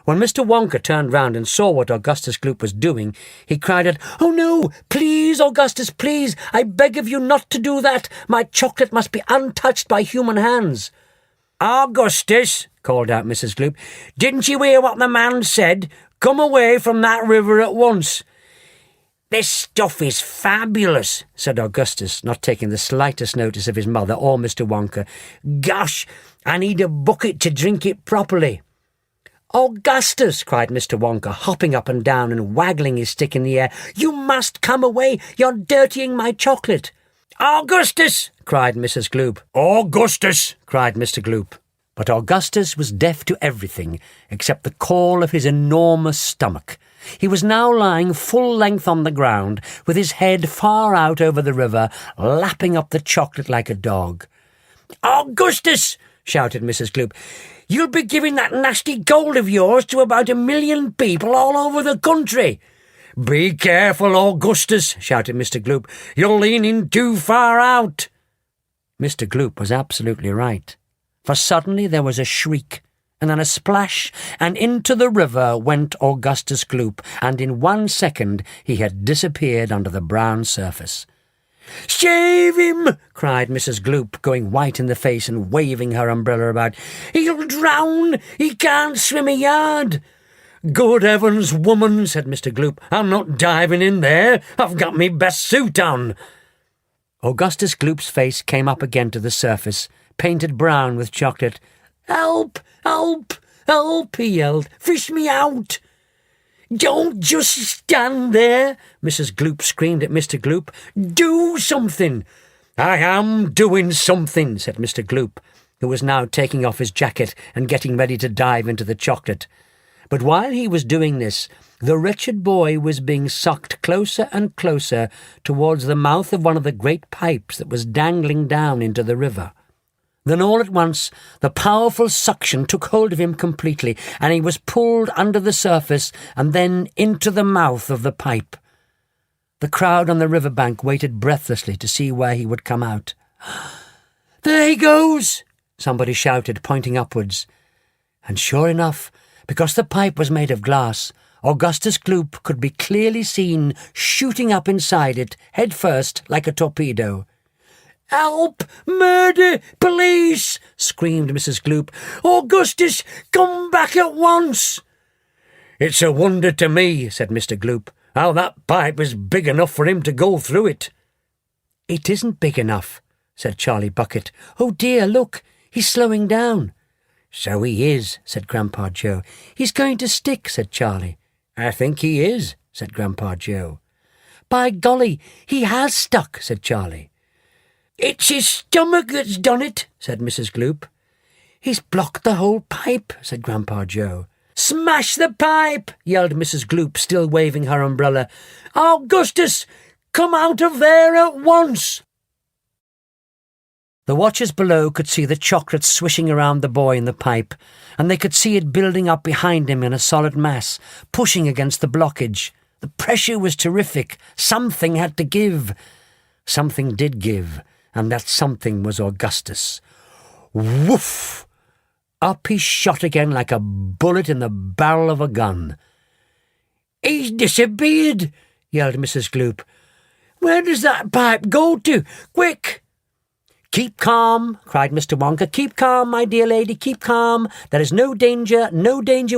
When Mr. Wonka turned round and saw what Augustus Gloop was doing, he cried out, "Oh no! Please, Augustus, please! I beg of you not to do that! My chocolate must be untouched by human hands!" "Augustus," called out Mrs. Gloop, "didn't you hear what the man said? Come away from that river at once." "This stuff is fabulous," said Augustus, not taking the slightest notice of his mother or Mr. Wonka. "Gosh, I need a bucket to drink it properly." "Augustus," cried Mr. Wonka, hopping up and down and waggling his stick in the air, "you must come away. You're dirtying my chocolate." "Augustus!" cried Mrs. Gloop. "Augustus!" cried Mr. Gloop. But Augustus was deaf to everything except the call of his enormous stomach. He was now lying full length on the ground, with his head far out over the river, lapping up the chocolate like a dog. "Augustus!" shouted Mrs. Gloop, "you'll be giving that nasty gold of yours to about 1 million people all over the country." "Be careful, Augustus," shouted Mr. Gloop. "You're leaning too far out." Mr. Gloop was absolutely right, for suddenly there was a shriek, and then a splash, and into the river went Augustus Gloop, and in 1 second he had disappeared under the brown surface. "Save him!" cried Mrs. Gloop, going white in the face and waving her umbrella about. "He'll drown! He can't swim a yard!" "Good heavens, woman," said Mr. Gloop, "I'm not diving in there. I've got me best suit on." Augustus Gloop's face came up again to the surface, painted brown with chocolate. "Help! Help! Help!" he yelled. "Fish me out!" "Don't just stand there," Mrs. Gloop screamed at Mr. Gloop. "Do something." "I am doing something," said Mr. Gloop, who was now taking off his jacket and getting ready to dive into the chocolate. But while he was doing this, the wretched boy was being sucked closer and closer towards the mouth of one of the great pipes that was dangling down into the river. Then all at once the powerful suction took hold of him completely, and he was pulled under the surface and then into the mouth of the pipe. The crowd on the river bank waited breathlessly to see where he would come out. "There he goes!" somebody shouted, pointing upwards. And sure enough, because the pipe was made of glass, Augustus Gloop could be clearly seen shooting up inside it, head first, like a torpedo. "Help! Murder! Police!" screamed Mrs. Gloop. "Augustus, come back at once!" "It's a wonder to me," said Mr. Gloop, "how that pipe is big enough for him to go through it." "It isn't big enough," said Charlie Bucket. "Oh dear, look, he's slowing down." "So he is," said Grandpa Joe. "He's going to stick," said Charlie. "I think he is," said Grandpa Joe. "By golly, he has stuck," said Charlie. "It's his stomach that's done it," said Mrs. Gloop. "He's blocked the whole pipe," said Grandpa Joe. "Smash the pipe!" yelled Mrs. Gloop, still waving her umbrella. "Augustus, come out of there at once!" The watchers below could see the chocolate swishing around the boy in the pipe, and they could see it building up behind him in a solid mass, pushing against the blockage. The pressure was terrific. Something had to give. Something did give, and that something was Augustus. Woof! Up he shot again like a bullet in the barrel of a gun. "He's disappeared!" yelled Mrs. Gloop. "Where does that pipe go to? Quick!" "Keep calm," cried Mr. Wonka. "Keep calm, my dear lady, keep calm. There is no danger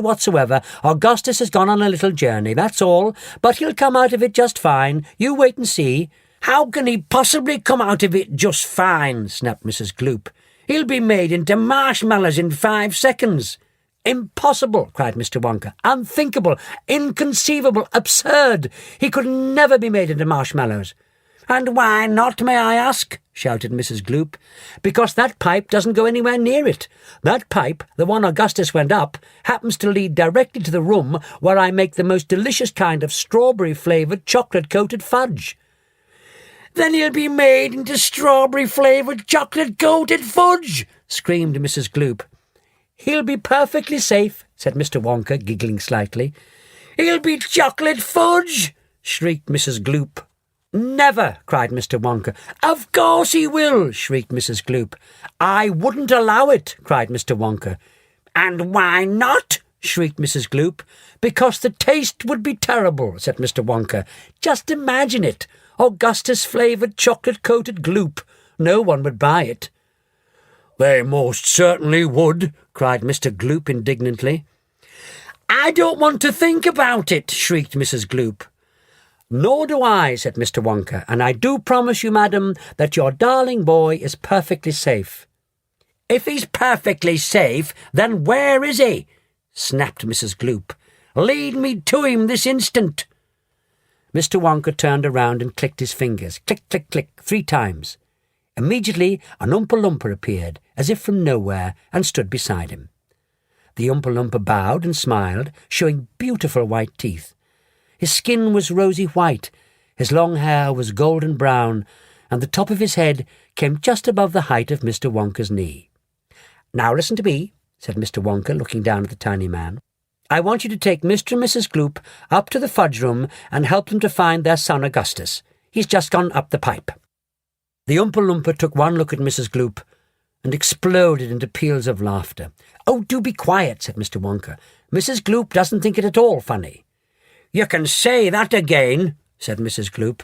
whatsoever. Augustus has gone on a little journey, that's all. But he'll come out of it just fine. You wait and see." "How can he possibly come out of it just fine?" snapped Mrs. Gloop. "He'll be made into marshmallows in 5 seconds." "Impossible," cried Mr. Wonka. "Unthinkable, inconceivable, absurd. He could never be made into marshmallows." "And why not, may I ask?" shouted Mrs. Gloop. "Because that pipe doesn't go anywhere near it. That pipe, the one Augustus went up, happens to lead directly to the room where I make the most delicious kind of strawberry-flavoured chocolate-coated fudge." "Then he'll be made into strawberry-flavoured chocolate-coated fudge!" screamed Mrs. Gloop. "He'll be perfectly safe," said Mr. Wonka, giggling slightly. "He'll be chocolate fudge!" shrieked Mrs. Gloop. "Never!" cried Mr. Wonka. "Of course he will!" shrieked Mrs. Gloop. "I wouldn't allow it!" cried Mr. Wonka. "And why not?" shrieked Mrs. Gloop. "Because the taste would be terrible," said Mr. Wonka. "Just imagine it. Augustus-flavoured chocolate-coated gloop. No one would buy it." "They most certainly would," cried Mr. Gloop indignantly. "I don't want to think about it," shrieked Mrs. Gloop. "Nor do I," said Mr. Wonka, "and I do promise you, madam, that your darling boy is perfectly safe." "If he's perfectly safe, then where is he?" snapped Mrs. Gloop. "Lead me to him this instant." Mr. Wonka turned around and clicked his fingers. Click, click, click, 3 times. Immediately an Oompa Loompa appeared, as if from nowhere, and stood beside him. The Oompa Loompa bowed and smiled, showing beautiful white teeth. His skin was rosy white, his long hair was golden brown, and the top of his head came just above the height of Mr. Wonka's knee. "Now listen to me," said Mr. Wonka, looking down at the tiny man. "I want you to take Mr. and Mrs. Gloop up to the fudge room and help them to find their son Augustus. He's just gone up the pipe." The Oompa Loompa took one look at Mrs. Gloop and exploded into peals of laughter. "Oh, do be quiet," said Mr. Wonka. "Mrs. Gloop doesn't think it at all funny." "You can say that again," said Mrs. Gloop.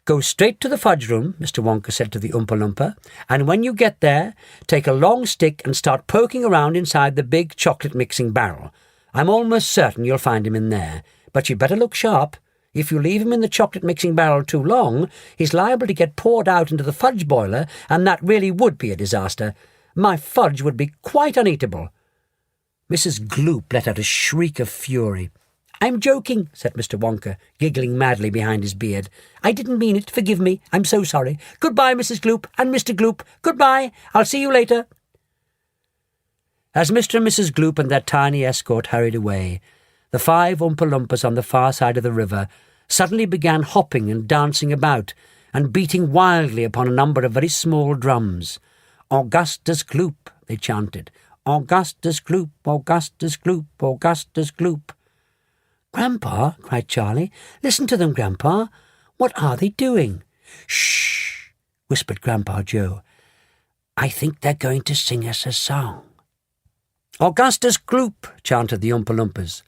"Go straight to the fudge room," Mr. Wonka said to the Oompa Loompa, "and when you get there, take a long stick and start poking around inside the big chocolate-mixing barrel. I'm almost certain you'll find him in there, but you'd better look sharp. If you leave him in the chocolate-mixing barrel too long, he's liable to get poured out into the fudge boiler, and that really would be a disaster. My fudge would be quite uneatable." Mrs. Gloop let out a shriek of fury. "I'm joking," said Mr. Wonka, giggling madly behind his beard. "I didn't mean it. Forgive me. I'm so sorry. Goodbye, Mrs. Gloop and Mr. Gloop. Goodbye. I'll see you later." As Mr. and Mrs. Gloop and their tiny escort hurried away, the 5 Oompa Loompas on the far side of the river suddenly began hopping and dancing about and beating wildly upon a number of very small drums. "Augustus Gloop," they chanted. "Augustus Gloop, Augustus Gloop, Augustus Gloop." "Grandpa," cried Charlie, "listen to them, Grandpa. What are they doing?" "Shh," whispered Grandpa Joe. "I think they're going to sing us a song." "Augustus Gloop," chanted the Oompa Loompas.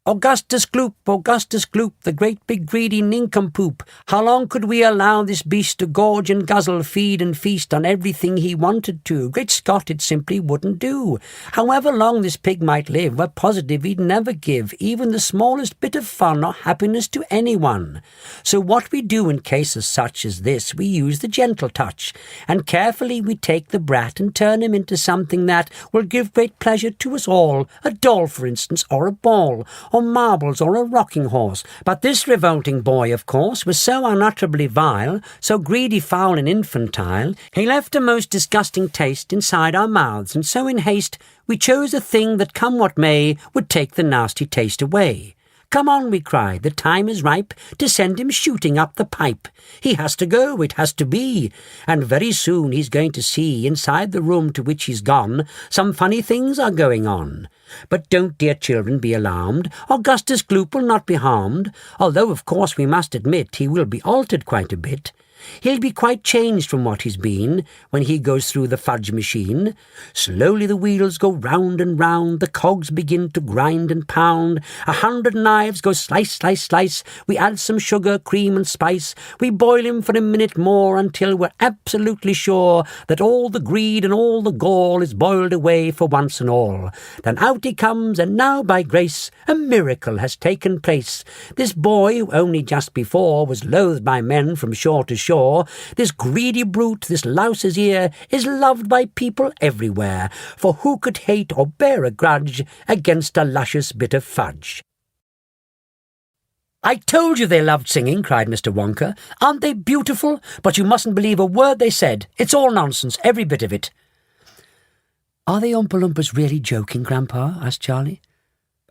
"Augustus Gloop, Augustus Gloop, the great big greedy nincompoop. How long could we allow this beast to gorge and guzzle, feed and feast on everything he wanted to? Great Scott, it simply wouldn't do. However long this pig might live, we're positive he'd never give even the smallest bit of fun or happiness to anyone. So what we do in cases such as this, we use the gentle touch, and carefully we take the brat and turn him into something that will give great pleasure to us all, a doll, for instance, or a ball, or marbles, or a rocking horse. But this revolting boy, of course, was so unutterably vile, so greedy, foul, and infantile, he left a most disgusting taste inside our mouths, and so in haste we chose a thing that, come what may, would take the nasty taste away. Come on, we cried, the time is ripe to send him shooting up the pipe. He has to go, it has to be, and very soon he's going to see, inside the room to which he's gone, some funny things are going on. But don't, dear children, be alarmed. Augustus Gloop will not be harmed, although, of course, we must admit he will be altered quite a bit. He'll be quite changed from what he's been when he goes through the fudge machine. Slowly the wheels go round and round, the cogs begin to grind and pound, 100 knives go slice, slice, slice, we add some sugar, cream and spice, we boil him for a minute more until we're absolutely sure that all the greed and all the gall is boiled away for once and all. Then out he comes, and now, by grace, a miracle has taken place. This boy, who only just before was loathed by men from shore to shore, this greedy brute, this louse's ear, is loved by people everywhere, for who could hate or bear a grudge against a luscious bit of fudge? "I told you they loved singing," cried Mr. Wonka. "Aren't they beautiful? But you mustn't believe a word they said. It's all nonsense, every bit of it." "Are the Oompa Loompas really joking, Grandpa?" asked Charlie.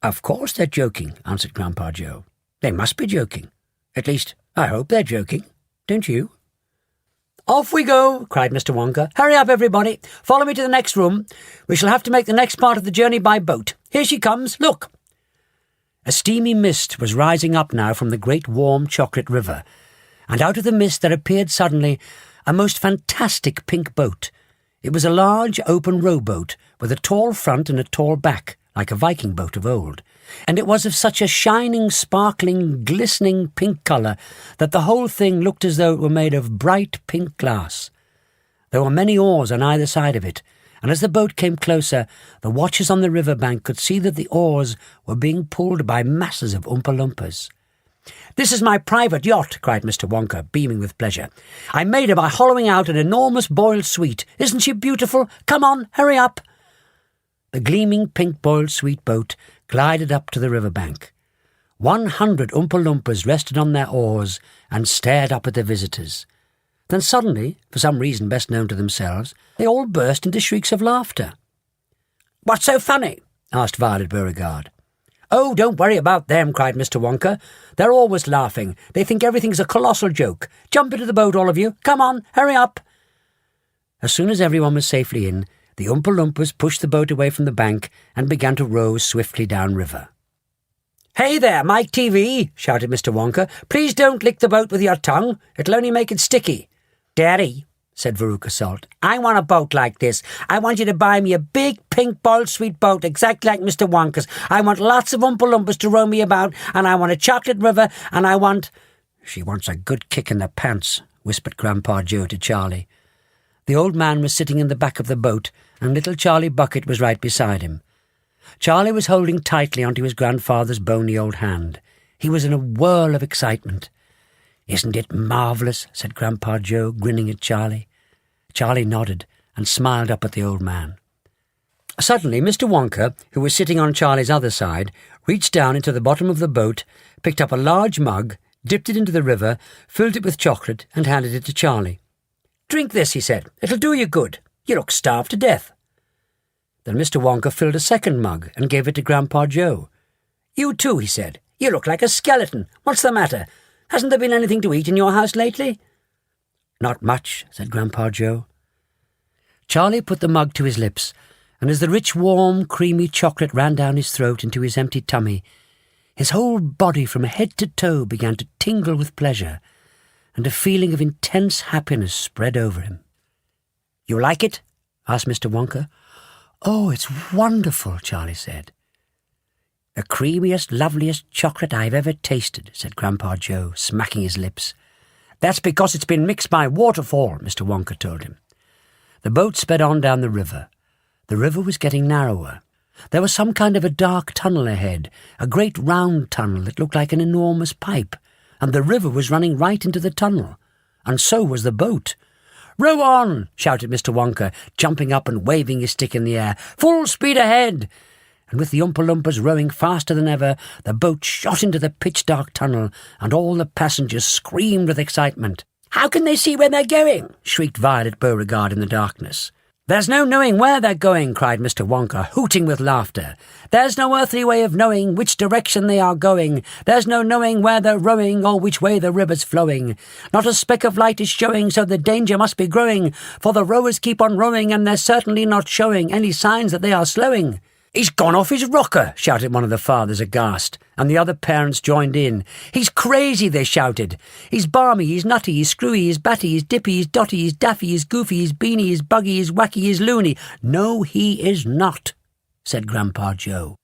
"Of course they're joking," answered Grandpa Joe. "They must be joking. At least, I hope they're joking. Don't you?" "Off we go," cried Mr. Wonka. "Hurry up, everybody. Follow me to the next room. We shall have to make the next part of the journey by boat. Here she comes. Look." A steamy mist was rising up now from the great warm chocolate river, and out of the mist there appeared suddenly a most fantastic pink boat. It was a large open rowboat with a tall front and a tall back, like a Viking boat of old, and it was of such a shining, sparkling, glistening pink colour that the whole thing looked as though it were made of bright pink glass. There were many oars on either side of it, and as the boat came closer, the watchers on the river bank could see that the oars were being pulled by masses of Oompa Loompas. "This is my private yacht," cried Mr. Wonka, beaming with pleasure. "I made her by hollowing out an enormous boiled sweet. Isn't she beautiful? Come on, hurry up." The gleaming pink boiled sweet boat glided up to the river bank. 100 Oompa Loompas rested on their oars and stared up at the visitors. Then suddenly, for some reason best known to themselves, they all burst into shrieks of laughter. "What's so funny?" asked Violet Beauregard. "Oh, don't worry about them," cried Mr. Wonka. "They're always laughing. They think everything's a colossal joke. Jump into the boat, all of you. Come on, hurry up." As soon as everyone was safely in, the Oompa Loompas pushed the boat away from the bank and began to row swiftly downriver. "Hey there, Mike TV," shouted Mr. Wonka. "Please don't lick the boat with your tongue. It'll only make it sticky." "Daddy," said Veruca Salt, "I want a boat like this. I want you to buy me a big pink boiled sweet boat exactly like Mr. Wonka's. I want lots of Oompa Loompas to row me about, and I want a chocolate river, and I want—" "She wants a good kick in the pants," whispered Grandpa Joe to Charlie. The old man was sitting in the back of the boat, and little Charlie Bucket was right beside him. Charlie was holding tightly onto his grandfather's bony old hand. He was in a whirl of excitement. "Isn't it marvellous?" said Grandpa Joe, grinning at Charlie. Charlie nodded and smiled up at the old man. Suddenly, Mr. Wonka, who was sitting on Charlie's other side, reached down into the bottom of the boat, picked up a large mug, dipped it into the river, filled it with chocolate, and handed it to Charlie. "Drink this," he said. "It'll do you good. You look starved to death." Then Mr. Wonka filled a second mug and gave it to Grandpa Joe. "You too," he said. "You look like a skeleton. What's the matter? Hasn't there been anything to eat in your house lately?" "Not much," said Grandpa Joe. Charlie put the mug to his lips, and as the rich, warm, creamy chocolate ran down his throat into his empty tummy, his whole body from head to toe began to tingle with pleasure, and a feeling of intense happiness spread over him. "You like it?" asked Mr. Wonka. "Oh, it's wonderful," Charlie said. "The creamiest, loveliest chocolate I've ever tasted," said Grandpa Joe, smacking his lips. "That's because it's been mixed by waterfall," Mr. Wonka told him. The boat sped on down the river. The river was getting narrower. There was some kind of a dark tunnel ahead, a great round tunnel that looked like an enormous pipe, and the river was running right into the tunnel. And so was the boat. "Row on!" shouted Mr. Wonka, jumping up and waving his stick in the air. "Full speed ahead!" And with the Oompa Loompas rowing faster than ever, the boat shot into the pitch-dark tunnel, and all the passengers screamed with excitement. "How can they see where they're going?" shrieked Violet Beauregard in the darkness. "There's no knowing where they're going," cried Mr. Wonka, hooting with laughter. "There's no earthly way of knowing which direction they are going. There's no knowing where they're rowing or which way the river's flowing. Not a speck of light is showing, so the danger must be growing, for the rowers keep on rowing, and they're certainly not showing any signs that they are slowing." "He's gone off his rocker," shouted one of the fathers aghast, and the other parents joined in. "He's crazy," they shouted. "He's balmy, he's nutty, he's screwy, he's batty, he's dippy, he's dotty, he's daffy, he's goofy, he's beany, he's buggy, he's wacky, he's loony." "No, he is not," said Grandpa Joe.